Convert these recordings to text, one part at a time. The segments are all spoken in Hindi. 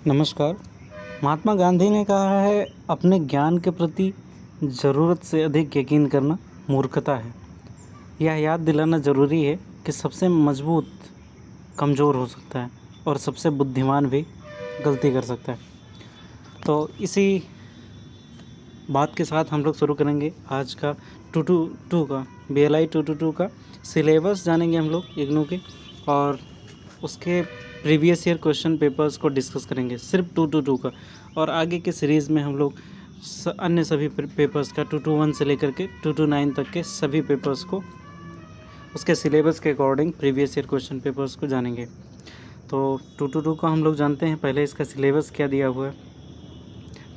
नमस्कार। महात्मा गांधी ने कहा है, अपने ज्ञान के प्रति ज़रूरत से अधिक यकीन करना मूर्खता है। यह याद दिलाना ज़रूरी है कि सबसे मजबूत कमज़ोर हो सकता है और सबसे बुद्धिमान भी गलती कर सकता है। तो इसी बात के साथ हम लोग शुरू करेंगे आज का 222 का BLI 222 का सिलेबस जानेंगे हम लोग इग्नू के, और उसके प्रीवियस ईयर क्वेश्चन पेपर्स को डिस्कस करेंगे सिर्फ 222 का। और आगे के सीरीज़ में हम लोग अन्य सभी पेपर्स का 221 से लेकर के 229 तक के सभी पेपर्स को उसके सिलेबस के according previous year question papers को जानेंगे। तो 222 का हम लोग जानते हैं, पहले इसका सिलेबस क्या दिया हुआ है।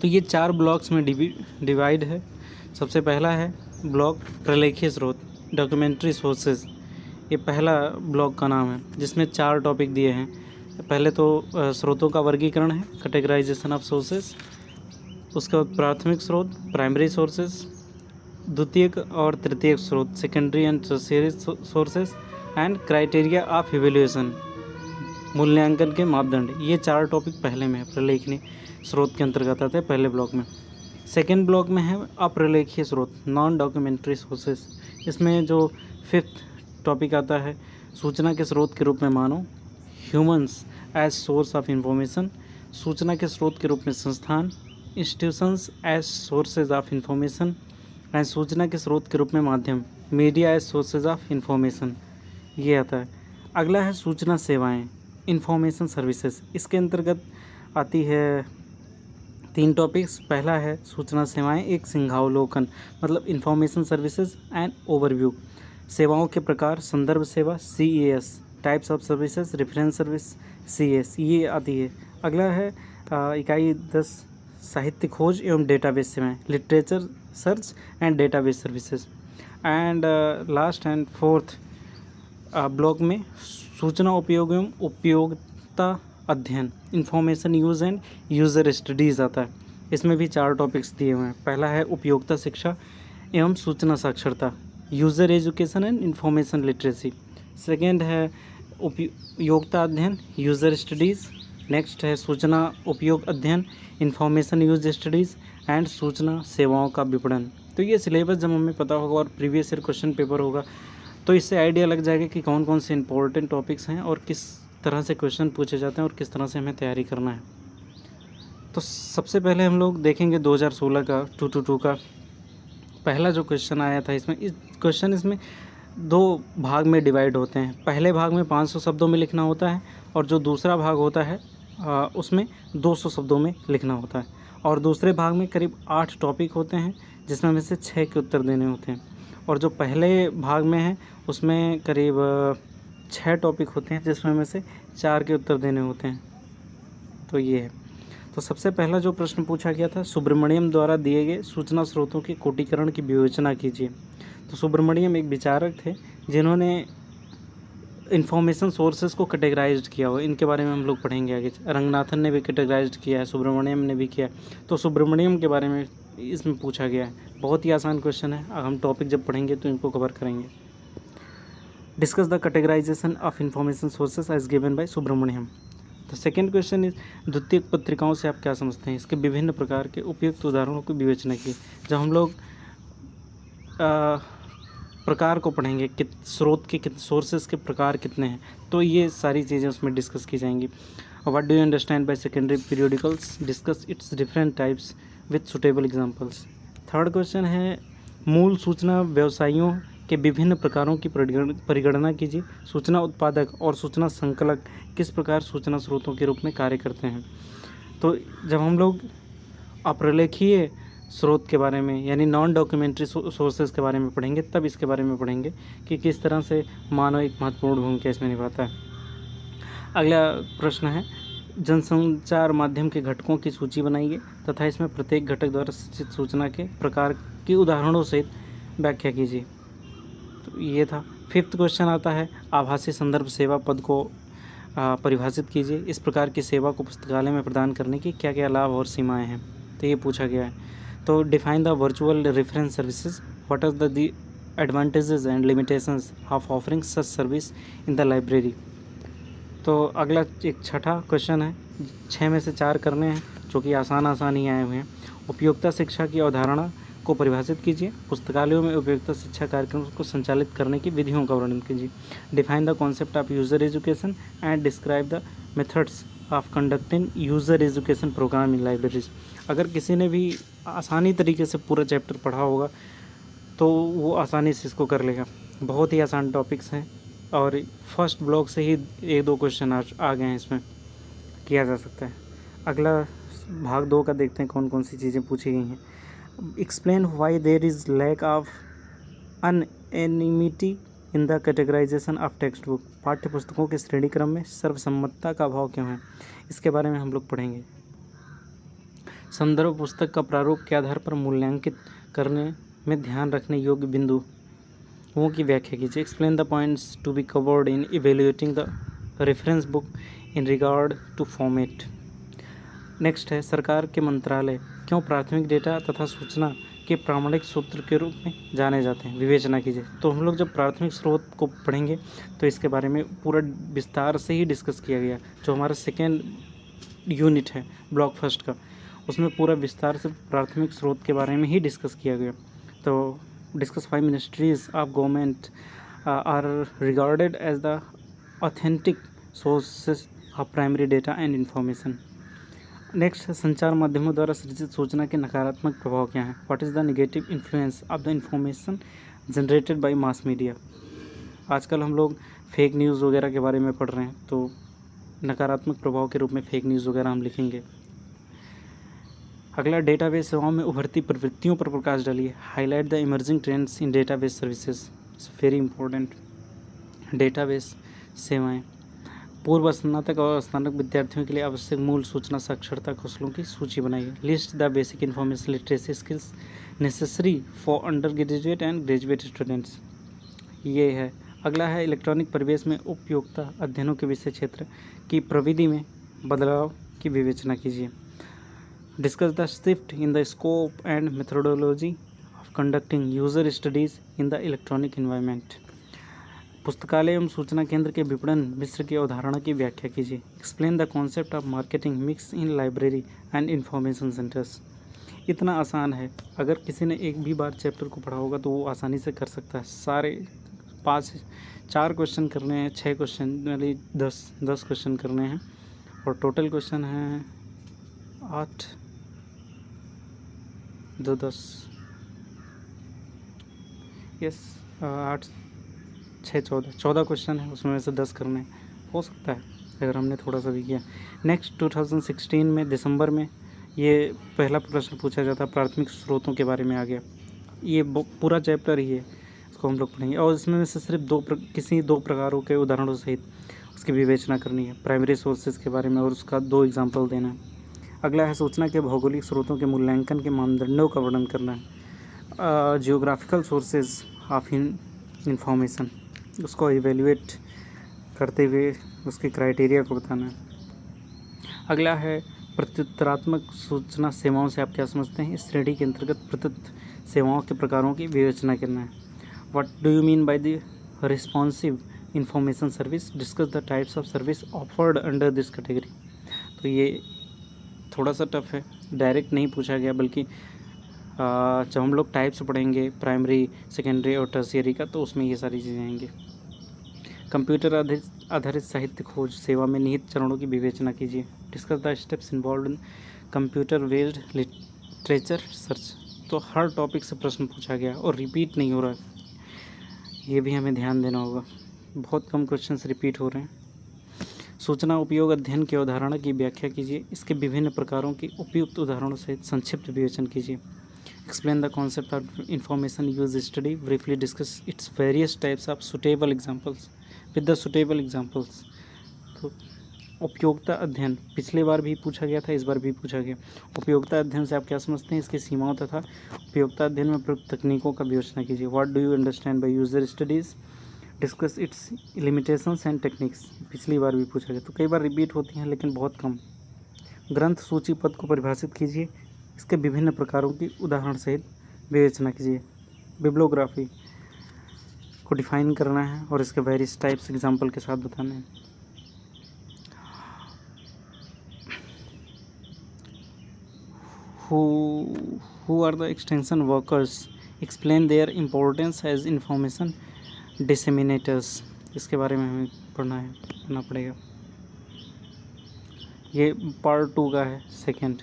तो ये 4 ब्लॉक्स में डिवाइड है। सबसे पहला है ब्लॉक प्रलेखीय स्रोत, डॉक्यूमेंट्री सोर्सेज। ये पहला ब्लॉक का नाम है, जिसमें 4 टॉपिक दिए हैं। पहले तो स्रोतों का वर्गीकरण है, कैटेगराइजेशन ऑफ सोर्सेज। उसके बाद प्राथमिक स्रोत, प्राइमरी सोर्सेज, द्वितीयक और तृतीयक स्रोत, secondary and tertiary sources, and criteria of evaluation, मूल्यांकन के मापदंड। ये 4 टॉपिक पहले में है, प्रलेखनीय स्रोत के अंतर्गत आते हैं पहले ब्लॉक में। सेकेंड ब्लॉक में है अप्रलेखीय स्रोत, नॉन डॉक्यूमेंट्री सोर्सेज। इसमें जो 5th टॉपिक आता है, सूचना के स्रोत के रूप में मानो, humans as source of information, सूचना के स्रोत के रूप में संस्थान, institutions as sources of information, and सूचना के स्रोत के रूप में माध्यम, media as sources of information, ये आता है। अगला है सूचना सेवाएं, इंफॉर्मेशन सर्विसेज। इसके अंतर्गत आती है 3 टॉपिक्स। पहला है सूचना सेवाएं, एक सिंहावलोकन, मतलब इंफॉर्मेशन सर्विसेज एंड ओवरव्यू। सेवाओं के प्रकार, संदर्भ सेवा CES, types of services, reference service CS, ये आती है। अगला है इकाई 10 साहित्य खोज एवं डेटाबेस सेवाएं, literature search and database services. And last and 4th block में सूचना उपयोग एवं उपयोगिता अध्ययन, information use end user studies आता है। इसमें भी 4 टॉपिक्स दिए हुए हैं। पहला है उपयोगिता शिक्षा एवं सूचना साक्षरता, user education and information literacy. Second है उपयोगिता अध्ययन, यूज़र स्टडीज़। नेक्स्ट है सूचना उपयोग अध्ययन, इंफॉर्मेशन यूज स्टडीज़, एंड सूचना सेवाओं का विपणन। तो ये सिलेबस जब हमें पता होगा और प्रीवियस ईयर क्वेश्चन पेपर होगा, तो इससे आइडिया लग जाएगा कि कौन कौन से इंपॉर्टेंट टॉपिक्स हैं और किस तरह से क्वेश्चन पूछे जाते हैं और किस तरह से हमें तैयारी करना है। तो सबसे पहले हम लोग देखेंगे 2016 का 222 का पहला जो क्वेश्चन आया था। इसमें 2 भाग में डिवाइड होते हैं। पहले भाग में 500 शब्दों में लिखना होता है, और जो दूसरा भाग होता है उसमें 200 शब्दों में लिखना होता है। और दूसरे भाग में करीब 8 टॉपिक होते हैं, जिसमें से 6 के उत्तर देने होते हैं। और जो पहले भाग में है उसमें करीब 6 टॉपिक होते हैं, जिसमें से 4 के उत्तर देने होते हैं। तो ये है। तो सबसे पहला जो प्रश्न पूछा गया था, सुब्रमण्यम द्वारा दिए गए सूचना स्रोतों के कोटिकरण की विवेचना कीजिए। तो सुब्रमण्यम एक विचारक थे, जिन्होंने इंफॉर्मेशन सोर्सेज को कैटेगराइज्ड किया हो। इनके बारे में हम लोग पढ़ेंगे आगे। रंगनाथन ने भी कैटेगराइज्ड किया है, सुब्रमण्यम ने भी किया। तो सुब्रमण्यम के बारे में इसमें पूछा गया है। बहुत ही आसान क्वेश्चन है, अब हम टॉपिक जब पढ़ेंगे तो इनको कवर करेंगे। Discuss the categorization of information sources as given by Subramanyam. The second question is, द्वितीयक पत्रिकाओं से आप क्या समझते हैं? इसके विभिन्न प्रकार के उपयुक्त उदाहरणों की विवेचना की। जब हम लोग प्रकार को पढ़ेंगे कि स्रोत के सोर्सेज के प्रकार कितने हैं, तो ये सारी चीज़ें उसमें डिस्कस की जाएंगी। What do you understand by secondary periodicals? Discuss it's different types with suitable examples. Third question है, मूल सूचना व्यवसायियों के विभिन्न प्रकारों की परिगणना कीजिए। सूचना उत्पादक और सूचना संकलक किस प्रकार सूचना स्रोतों के रूप में कार्य करते हैं? तो जब हम लोग अप्रलेखीय स्रोत के बारे में, यानी नॉन डॉक्यूमेंट्री सोर्सेज के बारे में पढ़ेंगे, तब इसके बारे में पढ़ेंगे कि किस तरह से मानव एक महत्वपूर्ण भूमिका इसमें निभाता है। अगला प्रश्न है, जनसंचार माध्यम के घटकों की सूची बनाइए तथा इसमें प्रत्येक घटक द्वारा संचित सूचना के प्रकार की उदाहरणों सहित व्याख्या कीजिए। तो ये था। 5th क्वेश्चन आता है, आभासी संदर्भ सेवा पद को परिभाषित कीजिए। इस प्रकार की सेवा को पुस्तकालय में प्रदान करने की क्या क्या लाभ और सीमाएं हैं? तो ये पूछा गया है। तो define the virtual reference services, what are the advantages and limitations of offering such service in the library. तो अगला एक छठा क्वेश्चन है, 6 में से 4 करने हैं जो कि आसान ही आए हुए हैं। उपयोगिता शिक्षा की अवधारणा को परिभाषित कीजिए। पुस्तकालयों में उपयोगिता शिक्षा कार्यक्रम को संचालित करने की विधियों का वर्णन कीजिए। Define the concept of user education and describe the methods of conducting user education program in libraries. अगर किसी ने भी आसानी तरीके से पूरा चैप्टर पढ़ा होगा तो वो आसानी से इसको कर लेगा। बहुत ही आसान टॉपिक्स हैं और फर्स्ट ब्लॉक से ही 1-2 क्वेश्चन आ गए हैं, इसमें किया जा सकता है। अगला भाग 2 का देखते हैं कौन कौन सी चीज़ें पूछी गई हैं। Explain why there is lack of unanimity in the categorization of text book. पाठ्य पुस्तकों के श्रेणी क्रम में सर्वसम्मतता का अभाव क्यों है, इसके बारे में हम लोग पढ़ेंगे। संदर्भ पुस्तक का प्रारूप के आधार पर मूल्यांकित करने में ध्यान रखने योग्य बिंदुओं की व्याख्या कीजिए। Explain the points to be covered in evaluating the reference book in regard to format. Next है, सरकार के मंत्रालय क्यों प्राथमिक डेटा तथा सूचना के प्रामाणिक सूत्र के रूप में जाने जाते हैं, विवेचना कीजिए। तो हम लोग जब प्राथमिक स्रोत को पढ़ेंगे तो इसके बारे में पूरा विस्तार से ही डिस्कस किया गया। जो हमारा सेकेंड यूनिट है ब्लॉक फर्स्ट का, उसमें पूरा विस्तार से प्राथमिक स्रोत के बारे में ही डिस्कस किया गया। तो discuss 5 ministries of government are regarded as the authentic sources of primary data and information. Next है, संचार माध्यमों द्वारा सृजित सूचना के नकारात्मक प्रभाव क्या हैं। What is the negative influence of the information generated by mass media. आजकल हम लोग फेक न्यूज़ वगैरह के बारे में पढ़ रहे हैं, तो नकारात्मक प्रभाव के रूप में फेक न्यूज़ वगैरह हम लिखेंगे। अगला, डेटाबेस सेवाओं में उभरती प्रवृत्तियों पर प्रकाश डालिए। Highlight the emerging trends in database services. It's very important. Database सेवाएं पूर्व स्नातक और स्नातक विद्यार्थियों के लिए आवश्यक मूल सूचना साक्षरता कौशलों की सूची बनाइए। List the basic information literacy skills necessary for under graduate and graduate students. ये है। अगला है, इलेक्ट्रॉनिक परिवेश में उपयोगिता अध्ययनों के विषय क्षेत्र की प्रविधि में बदलाव की विवेचना कीजिए। Discuss the shift in the scope and methodology of conducting user studies in the electronic environment. पुस्तकालय एवं सूचना केंद्र के विपणन मिश्र की अवधारणा की व्याख्या कीजिए। Explain the concept of marketing mix in library and information centres. इतना आसान है, अगर किसी ने एक भी बार चैप्टर को पढ़ा होगा तो वो आसानी से कर सकता है। सारे 4 क्वेश्चन करने हैं, 6 क्वेश्चन वाली 10 क्वेश्चन करने हैं और टोटल क्वेश्चन है 8 2 10 यस 8 6 14 क्वेश्चन है, उसमें से 10 करने हो सकता है अगर हमने थोड़ा सा भी किया। नेक्स्ट 2016 में दिसंबर में ये पहला प्रश्न पूछा जाता, प्राथमिक स्रोतों के बारे में आ गया। ये पूरा चैप्टर ही है, इसको हम लोग पढ़ेंगे और इसमें से सिर्फ किसी 2 प्रकारों के उदाहरणों सहित उसकी विवेचना करनी है। प्राइमरी सोर्सेज के बारे में और उसका 2 एग्जाम्पल देना है। अगला है, सूचना के भौगोलिक स्रोतों के मूल्यांकन के मानदंडों का वर्णन करना है। जियोग्राफिकल सोर्सेज ऑफ इंफॉर्मेशन, उसको इवेल्युएट करते हुए उसके क्राइटेरिया को बताना है। अगला है, प्रत्युत्तरात्मक सूचना सेवाओं से आप क्या समझते हैं। इस श्रेणी के अंतर्गत प्रत्युत्तर सेवाओं के प्रकारों की विवेचना करना है। What do you mean by the responsive information service. Discuss the types of service offered under this category. तो ये थोड़ा सा टफ है, डायरेक्ट नहीं पूछा गया, बल्कि जब हम लोग टाइप्स पढ़ेंगे प्राइमरी, सेकेंडरी और टर्शियरी का, तो उसमें ये सारी चीज़ें आएंगी। कंप्यूटर आधारित साहित्य खोज सेवा में निहित चरणों की विवेचना कीजिए। Discuss the steps involve in computer based literature search. तो हर टॉपिक से प्रश्न पूछा गया और रिपीट नहीं हो रहा है, ये भी हमें ध्यान देना होगा। बहुत कम क्वेश्चंस रिपीट हो रहे हैं। सूचना उपयोग अध्ययन की अवधारणा की व्याख्या कीजिए। इसके विभिन्न प्रकारों की उपयुक्त उदाहरणों सहित संक्षिप्त विवेचन कीजिए। Explain the concept of information use study. Briefly discuss its various types of suitable examples with the suitable examples. तो उपयोगिता अध्ययन पिछले बार भी पूछा गया था, इस बार भी पूछा गया। उपयोगिता अध्ययन से आप क्या समझते हैं, इसकी सीमाओं तथा उपयोगिता अध्ययन में प्रयुक्त तकनीकों का विवेचना कीजिए। What do you understand by user studies. Discuss it's limitations and techniques. पिछली बार भी पूछा गया, तो कई बार रिपीट होती हैं लेकिन बहुत कम। ग्रंथ सूची पद को परिभाषित कीजिए। इसके विभिन्न प्रकारों की उदाहरण सहित विवेचना कीजिए। बिब्लियोग्राफी को डिफाइन करना है और इसके वेरियस टाइप्स एग्जाम्पल के साथ बताना है। who who are the extension workers, explain their importance as information disseminators। इसके बारे में हमें पढ़ना पड़ेगा। ये पार्ट 2 का है, सेकंड।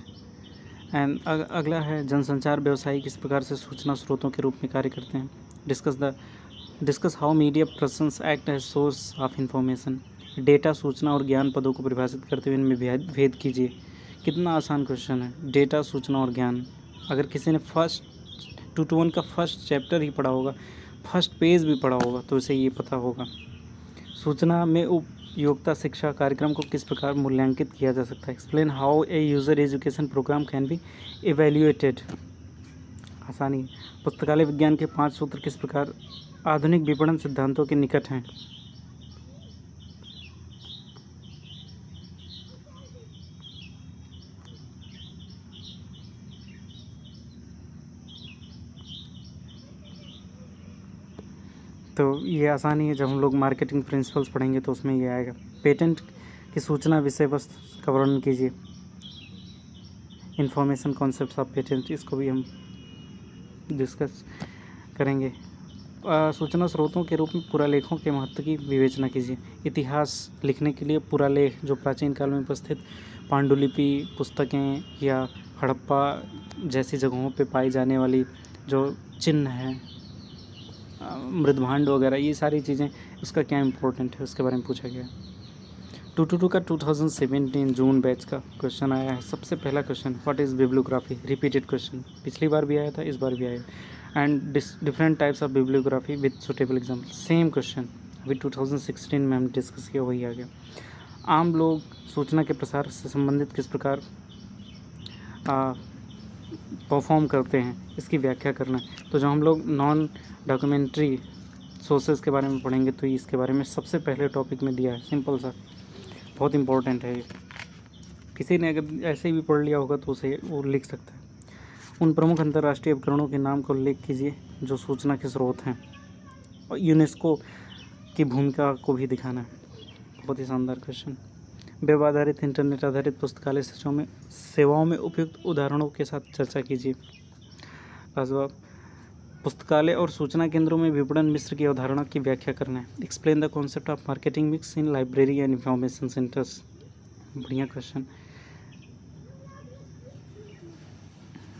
एंड अगला है जनसंचार व्यवसायी किस प्रकार से सूचना स्रोतों के रूप में कार्य करते हैं। Discuss how media persons act as source of information. Data, सूचना और ज्ञान पदों को परिभाषित करते हुए इनमें भेद कीजिए। कितना आसान क्वेश्चन है। डेटा, सूचना और ज्ञान, अगर किसी ने फर्स्ट 2 to 1 का फर्स्ट चैप्टर ही पढ़ा होगा, फर्स्ट पेज भी पढ़ा होगा, तो उसे ये पता होगा। सूचना में उपयोगिता शिक्षा कार्यक्रम को किस प्रकार मूल्यांकित किया जा सकता है। Explain how a user education program can be evaluated. आसानी। पुस्तकालय विज्ञान के 5 सूत्र किस प्रकार आधुनिक विपणन सिद्धांतों के निकट हैं। तो ये आसानी है। जब हम लोग मार्केटिंग प्रिंसिपल्स पढ़ेंगे तो उसमें ये आएगा। पेटेंट की सूचना विषय वस्तु का वर्णन कीजिए। इंफॉर्मेशन कॉन्सेप्ट्स ऑफ पेटेंट, इसको भी हम डिस्कस करेंगे। सूचना स्रोतों के रूप में पुरालेखों के महत्व की विवेचना कीजिए। इतिहास लिखने के लिए पुरालेख, जो प्राचीन काल में उपस्थित पांडुलिपि पुस्तकें या हड़प्पा जैसी जगहों पे पाई जाने वाली जो चिन्ह हैं, मृदभांड वगैरह, ये सारी चीज़ें, उसका क्या इम्पोर्टेंट है उसके बारे में पूछा गया। 222 का 2017 जून बैच का क्वेश्चन आया है। सबसे पहला question, what is bibliography. Repeated question, पिछली बार भी आया था, इस बार भी आया। And different types of bibliography with suitable example. Same question अभी 2016 में हम डिस्कस किया, वही आ गया। आम लोग सूचना के प्रसार से संबंधित किस प्रकार परफॉर्म करते हैं, इसकी व्याख्या करना है। तो जो हम लोग नॉन डॉक्यूमेंट्री सोर्सेज के बारे में पढ़ेंगे तो इसके बारे में सबसे पहले टॉपिक में दिया है। सिंपल सा, बहुत इंपॉर्टेंट है ये। किसी ने अगर ऐसे भी पढ़ लिया होगा तो उसे वो लिख सकता है। उन प्रमुख अंतर्राष्ट्रीय उपकरणों के नाम का उल्लेख कीजिए जो सूचना के स्रोत हैं, और यूनेस्को की भूमिका को भी दिखाना है। बहुत ही शानदार क्वेश्चन। वेब आधारित, इंटरनेट आधारित पुस्तकालय सेवाओं में उपयुक्त उदाहरणों के साथ चर्चा कीजिए। जवाब, पुस्तकालय और सूचना केंद्रों में विपणन मिश्र की अवधारणा की व्याख्या करना है। Explain the concept of marketing mix in library and information centres. बढ़िया क्वेश्चन।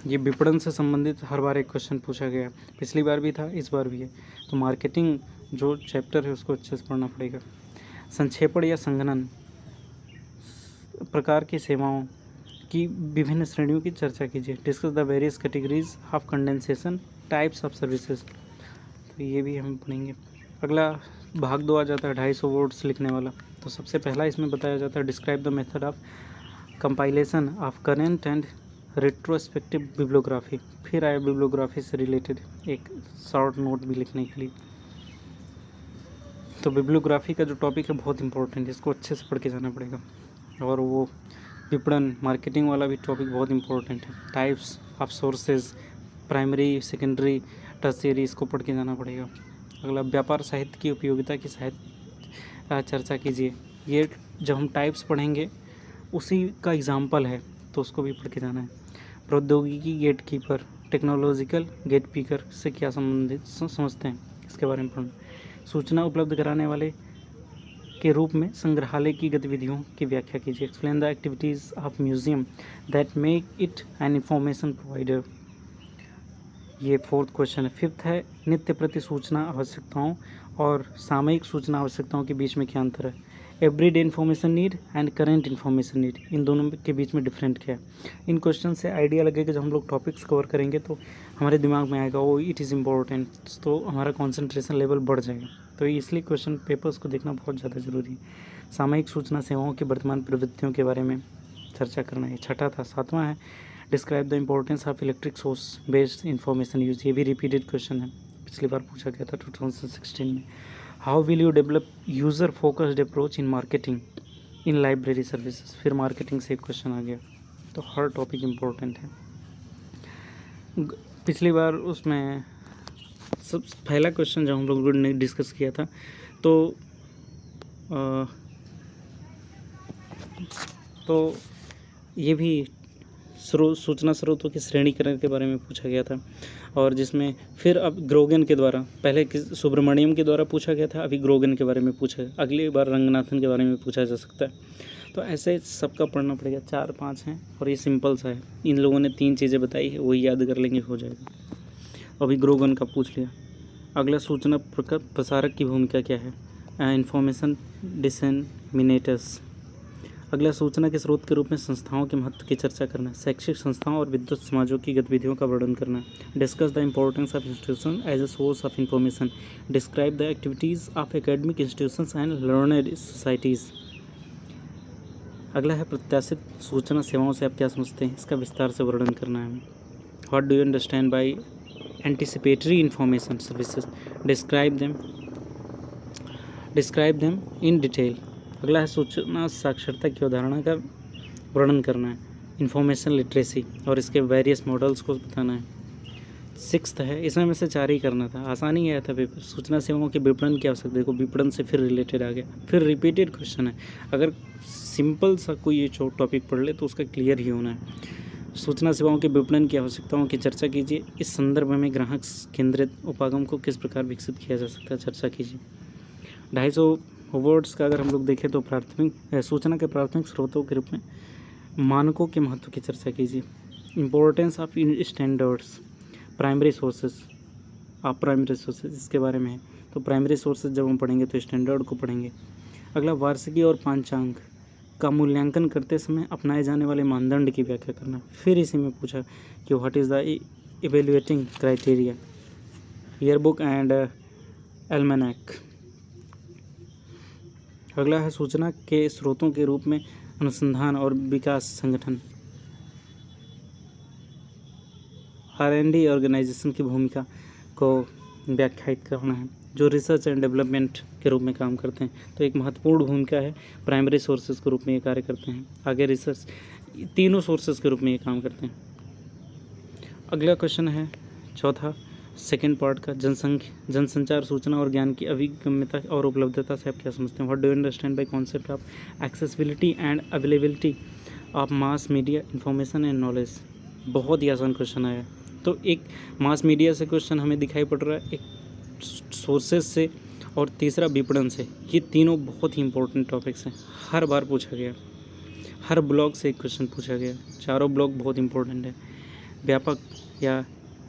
ये विपणन से संबंधित हर बार एक क्वेश्चन पूछा गया, पिछली बार भी था, इस बार भी है। तो मार्केटिंग जो चैप्टर है उसको अच्छे से पढ़ना पड़ेगा। संक्षेपण या संघनन प्रकार की सेवाओं की विभिन्न श्रेणियों की चर्चा कीजिए। Discuss the various categories of condensation types of services. तो ये भी हम पढ़ेंगे। अगला भाग 2 आ जाता है 250 वर्ड्स लिखने वाला। तो सबसे पहला इसमें बताया जाता है describe the method of compilation of current and retrospective bibliography. फिर आया बिब्लियोग्राफी से रिलेटेड एक शॉर्ट नोट भी लिखने के लिए। तो बिब्लियोग्राफी का जो टॉपिक है बहुत इंपॉर्टेंट है, इसको अच्छे से पढ़ के जाना पड़ेगा। और वो विपणन मार्केटिंग वाला भी टॉपिक बहुत इंपॉर्टेंट है। Types of sources, primary, secondary, tertiary, इसको पढ़ के जाना पड़ेगा। अगला व्यापार साहित्य की उपयोगिता की चर्चा कीजिए। ये जब हम टाइप्स पढ़ेंगे उसी का एग्जाम्पल है, तो उसको भी पढ़ के जाना है। प्रौद्योगिकी गेटकीपर, टेक्नोलॉजिकल गेटकीपर से क्या संबंधित समझते हैं, इसके बारे में पढ़ना। सूचना उपलब्ध कराने वाले के रूप में संग्रहालय की गतिविधियों की व्याख्या कीजिए। Explain the activities of museum that make it an information provider. ये 4th क्वेश्चन है। 5th है नित्य प्रति सूचना आवश्यकताओं और सामयिक सूचना आवश्यकताओं के बीच में क्या अंतर है। Everyday information need and current information need, इन दोनों के बीच में डिफरेंट क्या है। इन क्वेश्चन से आइडिया लगेगा जब हम लोग टॉपिक्स कवर करेंगे तो हमारे दिमाग में आएगा ओ इट इज़ इम्पोर्टेंट, तो हमारा कॉन्सेंट्रेशन लेवल बढ़ जाएगा। तो इसलिए क्वेश्चन पेपर्स को देखना बहुत ज़्यादा ज़रूरी है। सामयिक सूचना सेवाओं की वर्तमान प्रवृत्तियों के बारे में चर्चा करना है। 6था था। 7वां है describe the importance of electric source based information use. ये भी रिपीटेड क्वेश्चन है, पिछली बार पूछा गया था 2016 में। How will you develop user focused approach in marketing in library services. फिर मार्केटिंग से एक क्वेश्चन आ गया। तो हर टॉपिक इम्पोर्टेंट है। पिछली बार उसमें सब पहला क्वेश्चन जो हम लोग ने डिस्कस किया था तो ये भी सूचना स्रोतों की श्रेणीकरण के बारे में पूछा गया था, और जिसमें फिर अब ग्रोगन के द्वारा, पहले सुब्रमण्यम के द्वारा पूछा गया था, अभी ग्रोगन के बारे में पूछा, अगली बार रंगनाथन के बारे में पूछा जा सकता है। तो ऐसे सबका पढ़ना पड़ेगा, 4-5 हैं और ये सिंपल सा है। इन लोगों ने 3 चीज़ें बताई है, वही याद कर लेंगे, हो जाएगा। अभी ग्रोगन का पूछ लिया। अगला, सूचना प्रसारक की भूमिका क्या है? इन्फॉर्मेशन डिसेमिनेटर्स। अगला, सूचना के स्रोत के रूप में संस्थाओं के महत्व की चर्चा करना, शैक्षिक संस्थाओं और विद्युत समाजों की गतिविधियों का वर्णन करना। Discuss the importance of institution as a source of information. Describe the activities of academic institutions and learned societies. अगला है, प्रत्याशित सूचना सेवाओं से आप क्या समझते हैं, इसका विस्तार से वर्णन करना है। What do you understand by anticipatory information services. Describe them in detail. अगला है, सूचना साक्षरता की अवधारणा का वर्णन करना है, इंफॉर्मेशन लिटरेसी, और इसके वेरियस मॉडल्स को बताना है। 6th है, इसमें से 4 ही करना था, आसानी आया था पेपर। सूचना सेवाओं के विपणन की आवश्यकता, देखो विपणन से फिर रिलेटेड आ गया, फिर रिपीटेड क्वेश्चन है। अगर सिंपल सा कोई ये टॉपिक पढ़ ले तो उसका क्लियर ही होना है। सूचना सेवाओं के विपणन की आवश्यकताओं की चर्चा कीजिए। इस संदर्भ में ग्राहक केंद्रित उपागम को किस प्रकार विकसित किया जा सकता है, चर्चा कीजिए। 250 वर्ड्स का अगर हम लोग देखें तो सूचना के प्राथमिक स्रोतों के रूप में मानकों के महत्व की चर्चा कीजिए। Importance of standards. Primary sources, आप प्राइमरी सोर्सेज इसके बारे में है, तो प्राइमरी सोर्सेज जब हम पढ़ेंगे तो स्टैंडर्ड को पढ़ेंगे। अगला, वार्षिकी और पांचांग का मूल्यांकन करते समय अपनाए जाने वाले मानदंड की व्याख्या करना। फिर इसी में पूछा कि what is the evaluating criteria. Yearbook and almanac. अगला है, सूचना के स्रोतों के रूप में अनुसंधान और विकास संगठन, R&D ऑर्गेनाइजेशन की भूमिका को व्याख्यायित करना है, जो रिसर्च एंड डेवलपमेंट के रूप में काम करते हैं। तो एक महत्वपूर्ण भूमिका है, प्राइमरी सोर्सेज के रूप में ये कार्य करते हैं। आगे रिसर्च, तीनों सोर्सेज के रूप में ये काम करते हैं। अगला क्वेश्चन है 4था, सेकेंड पार्ट का, जनसंचार, सूचना और ज्ञान की अभिगम्यता और उपलब्धता से आप क्या समझते हैं। What do you understand by concept of accessibility and availability of mass media information and knowledge. बहुत ही आसान क्वेश्चन आया। तो एक मास मीडिया से क्वेश्चन हमें दिखाई पड़ रहा है, एक सोर्सेज से, और तीसरा विपणन से। ये तीनों बहुत ही इंपॉर्टेंट टॉपिक्स हैं, हर बार पूछा गया, हर ब्लॉक से एक क्वेश्चन पूछा गया। चारों ब्लॉक बहुत इंपॉर्टेंट है। व्यापक या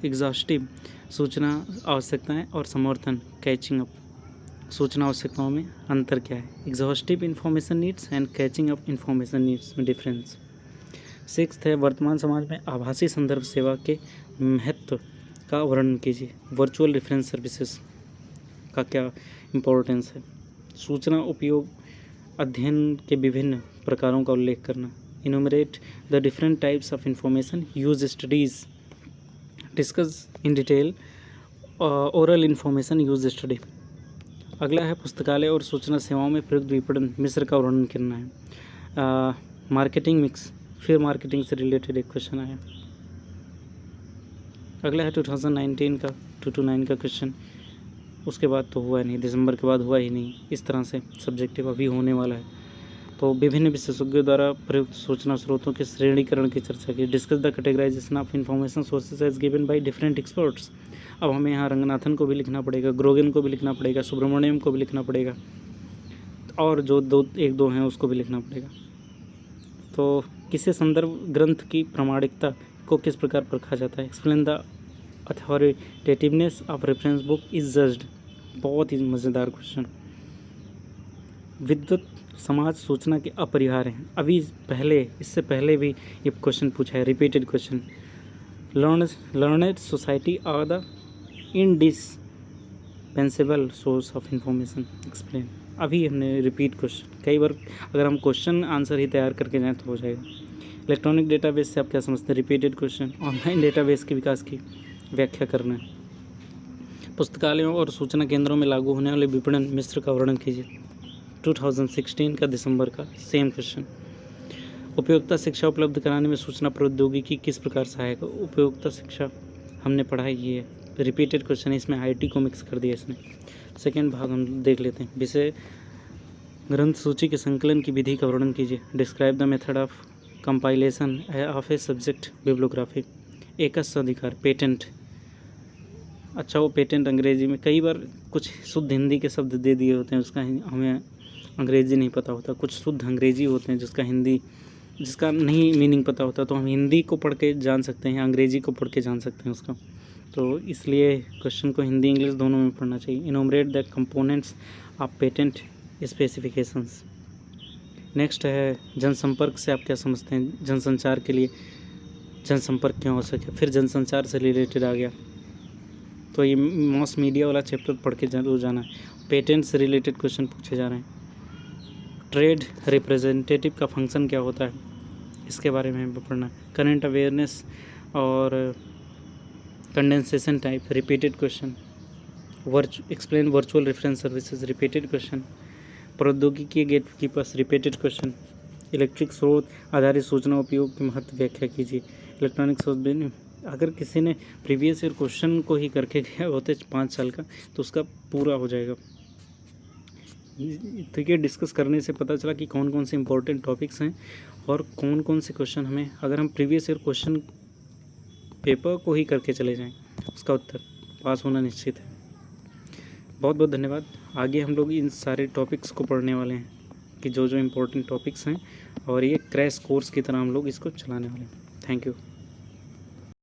एग्जॉस्टिव सूचना आवश्यकताएं और समर्थन, कैचिंग अप। सूचना आवश्यकताओं में अंतर क्या है, exhaustive information needs and catching up information needs में डिफरेंस। 6th है, वर्तमान समाज में आभासी संदर्भ सेवा के महत्व का वर्णन कीजिए। वर्चुअल रेफरेंस सर्विसेज का क्या इम्पोर्टेंस है। सूचना उपयोग अध्ययन के विभिन्न प्रकारों का उल्लेख करना। इनुमरेट the different types of information use studies. Discuss in detail oral information use study. अगला है, पुस्तकालय और सूचना सेवाओं में प्रयुक्त विपणन मिश्र का वर्णन करना है। मार्केटिंग मिक्स, फिर मार्केटिंग से रिलेटेड एक क्वेश्चन आया। अगला है 2019 का 2-9 का क्वेश्चन, उसके बाद तो हुआ नहीं, दिसंबर के बाद हुआ ही नहीं। इस तरह से सब्जेक्टिव अभी होने वाला है। तो विभिन्न विशेषज्ञों द्वारा प्रयुक्त सूचना स्रोतों के श्रेणीकरण की चर्चा की। Discuss the categorization of information sources as given by different experts. अब हमें यहाँ रंगनाथन को भी लिखना पड़ेगा, ग्रोगन को भी लिखना पड़ेगा, सुब्रमण्यम को भी लिखना पड़ेगा, और जो 1-2 हैं उसको भी लिखना पड़ेगा। तो किसी संदर्भ ग्रंथ की प्रामाणिकता को किस प्रकार परखा जाता है। Explain the authoritativeness of reference book is judged. बहुत ही मज़ेदार क्वेश्चन। विद्युत समाज सूचना के अपरिहार्य हैं। अभी इससे पहले भी ये क्वेश्चन पूछा है, repeated question. Learned society are the indispensable source of information, explain. अभी हमने रिपीट क्वेश्चन, कई बार अगर हम क्वेश्चन आंसर ही तैयार करके जाएँ तो हो जाएगा। इलेक्ट्रॉनिक डेटाबेस से आप क्या समझते हैं, रिपीटेड क्वेश्चन। ऑनलाइन डेटाबेस के विकास की व्याख्या करना है। पुस्तकालयों और सूचना केंद्रों में लागू होने वाले विपणन मिश्र का वर्णन कीजिए। 2016 का दिसंबर का सेम क्वेश्चन। उपयोगिता शिक्षा उपलब्ध कराने में सूचना प्रौद्योगिकी किस प्रकार सहायक है। उपयोगिता शिक्षा हमने पढ़ाई ये है, रिपीटेड क्वेश्चन है, इसमें IT को मिक्स कर दिया इसने। सेकेंड भाग हम देख लेते हैं। विषय, ग्रंथ सूची के संकलन की विधि का वर्णन कीजिए। Describe the method of compilation of a subject bibliography, एकस्थ अधिकार, पेटेंट। अच्छा, वो पेटेंट अंग्रेजी में कई बार कुछ शुद्ध हिंदी के शब्द दे दिए होते हैं, उसका हमें अंग्रेजी नहीं पता होता, कुछ शुद्ध अंग्रेजी होते हैं जिसका नहीं मीनिंग पता होता, तो हम हिंदी को पढ़ के जान सकते हैं, अंग्रेजी को पढ़ के जान सकते हैं उसका। तो इसलिए क्वेश्चन को हिंदी इंग्लिश दोनों में पढ़ना चाहिए। Enumerate the components of patent specifications. Next है जनसंपर्क से आप क्या समझते हैं? जनसंचार के लिए जनसंपर्क क्यों आवश्यक है? फिर जनसंचार से रिलेटेड आ गया, तो ये मास मीडिया वाला चैप्टर पढ़ के जरूर जाना है। पेटेंट से रिलेटेड क्वेश्चन पूछे जा रहे हैं। ट्रेड रिप्रेजेंटेटिव का फंक्शन क्या होता है, इसके बारे में पढ़ना। करंट अवेयरनेस और condensation type, repeated question. Explain virtual reference services, repeated question. प्रौद्योगिकी गेटकीपर्स, रिपीटेड क्वेश्चन। इलेक्ट्रिक स्रोत आधारित सूचना उपयोग की महत्व व्याख्या कीजिए। इलेक्ट्रॉनिक स्रोत, अगर किसी ने प्रीवियस ईयर क्वेश्चन को ही करके गया होते 5 साल का, तो उसका पूरा हो जाएगा। तो ये डिस्कस करने से पता चला कि कौन कौन से इंपॉर्टेंट टॉपिक्स हैं और कौन कौन से क्वेश्चन हमें, अगर हम प्रीवियस ईयर क्वेश्चन पेपर को ही करके चले जाएं, उसका उत्तर पास होना निश्चित है। बहुत बहुत धन्यवाद। आगे हम लोग इन सारे टॉपिक्स को पढ़ने वाले हैं कि जो जो इम्पोर्टेंट टॉपिक्स हैं, और ये क्रैश कोर्स की तरह हम लोग इसको चलाने वाले हैं। Thank you.